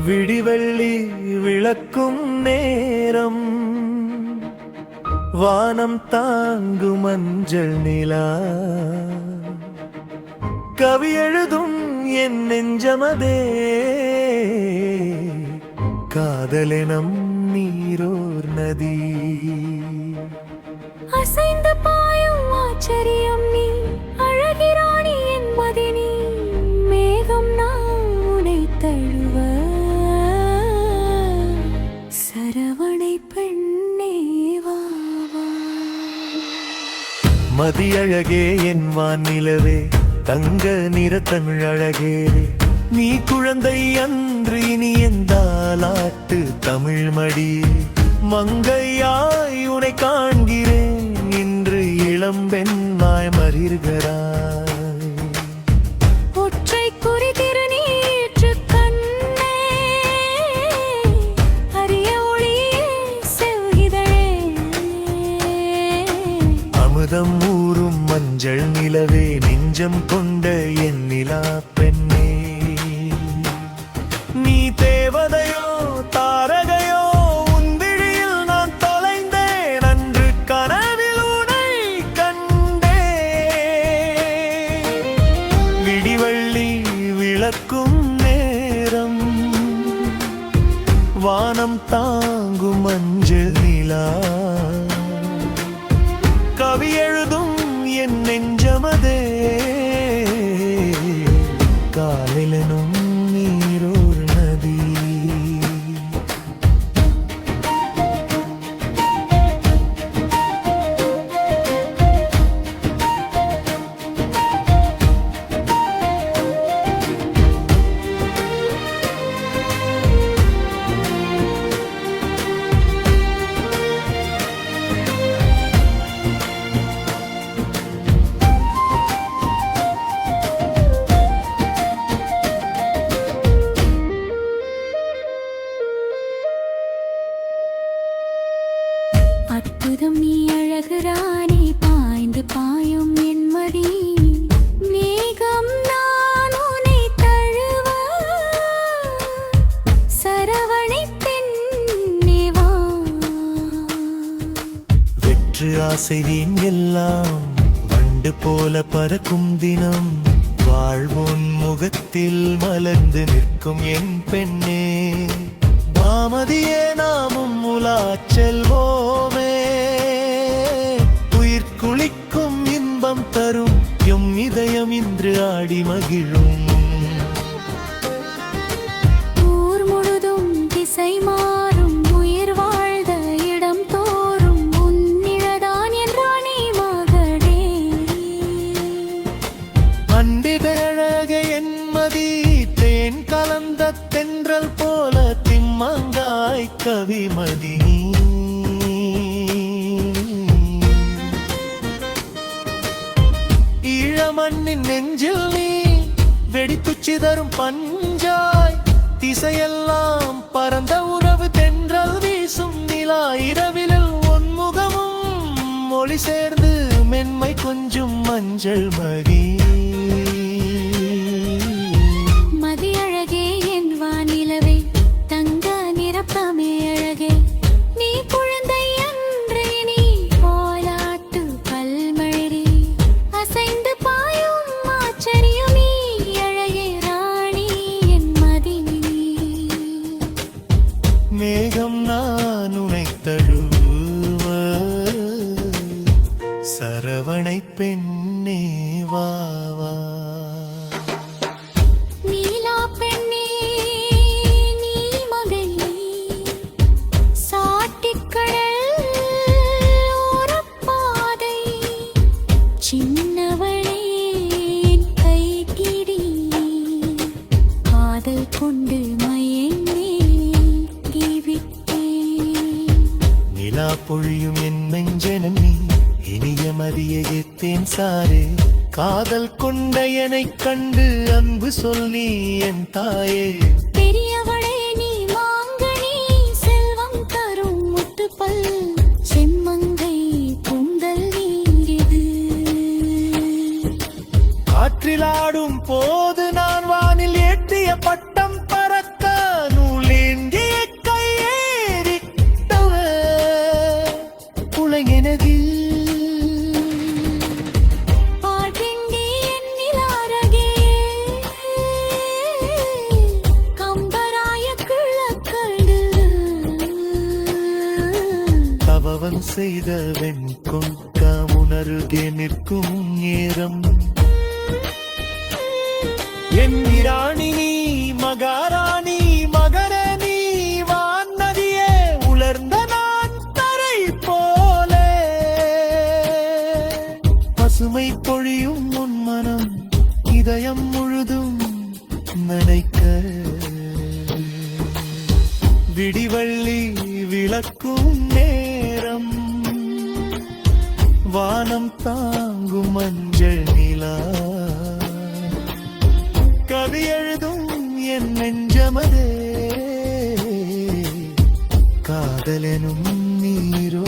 விடிவெள்ளி விளக்கும் நேரம், வானம் தாங்கும் மஞ்சள் நிலா, கவி எழுதும் என் நெஞ்சமதே, காதலெனும் நீரோர் நதி. அசைந்த பாயும் ஆச்சரியம் நீ, அழகிராணி என்பது நீ, மேகம் நான் உனை தழுவ, சரவணை பெண்ணே வா வா. மதியழகே என் வானிலவே, தங்க நிற தமிழழகே, நீ குழந்தை அன்று இனி எந்தாலாட்டு தமிழ் மடி, மங்கையாய் உனை காண்கிறேன் இன்று இளம்பெண்ணாய் மறிர்கிறாய். ஒற்றை குறி திருநீற்று கண்ணே, அரிய ஒளியே செவ்கிதழே, அமுதம் ஊறும் மஞ்சள் நிலவே, நெஞ்சம் கொண்ட என் நிலா பெண்ணே, நீ தேவதையோ தாரகையோ, உன் விழியில் நான் தொலைந்தேன் அன்று கனவில் உனை கண்டே. விடிவெள்ளி விளக்கும் நேரம், வானம் தாங்கும் மஞ்சள் நிலா, கவி எழுதும் என் நெஞ்சமதே, காலிலெனும் நீரோர் நதி. அற்புதம் நீ அழகுராணி, பாய்ந்து பாயும் என் மடி, மேகம் நான் உனை தழுவ, சரவணை பெண்ணே வா. வெற்று ஆசையின் எல்லாம் வண்டு போல பறக்கும் தினம், வாழ்வோன் முகத்தில் மலர்ந்து நிற்கும் என் பெண்ணே, மாமதியே நாமும் உலாச் செல்வோமே, உயிர் குளிக்கும் இன்பம் தரும் எம் இதயம் இன்று ஆடி மகிழும். ஊர் முழுதும் திசை மாறும், உயிர் வாழ்ந்த இடம் தோறும், உன்னிழதான் என் ராணி மகளே. அன்பிதழக என் மதி, தேன் கலந்த தென்றல் போல திம்மங்காய் கவிமதி, ஈழமண்ணின் நெஞ்சில் நீ வெடித்துச்சி தரும் பஞ்சாய், திசையெல்லாம் பரந்த உறவு தென்றல் வீசும் நிலா, இரவிலில் ஒன்முகமும் மொழி சேர்ந்து மென்மை கொஞ்சும் மஞ்சள் மகி. மதியழகே என் வானிலவே, தங்க நிறப்பமே அழகே, நீ குழந்தை அன்று நீ போலாட்டு பல்மழி, அசைந்து பாயும் ஆச்சரியம் நீ, அழகே ராணி என் மதினி. மேகம் நான் உனை தழுவ, சரவணை பெண்ணே வா வா. நீலா பெண்ணே நீ மகளே, சாட்டிக்கடல் ஓரப்பாதை, சின்னவளே என் கைப்பிடி, காதல் கொண்டு மயங்கி விட்டேன். நிலா பொழியும் என் நெஞ்சனம் நீ, இனிய மதிய ஏத்தேன் சாரே, காதல் கொண்ட என்னைக் கண்டு அன்பு சொல்லி என் தாயே. பெரியவளே நீ மாங்கனி, செல்வம் தரும் முத்துப்பல், செம்மங்கை கூந்தல் நீரிது. காற்றிலாடும் போது நான் வானில் ஏற்றிய பட்டம் பறக்க, நூல் செய்த வெண்கொண்ட உணருகே நிற்கும் நேரம் என் இராணி நீ மகாராணி மகரணி வானதியே உலர்ந்த நான் தரை போலே பசுமை பொழியும் உன் மனம் இதயம் முழுதும் நினைக்க விடிவள்ளி விளக்கும் நேரம் வானம் தாங்கும் மஞ்சள் நிலா கவி எழுதும் என் நெஞ்சமதே காதலெனும் நீரோ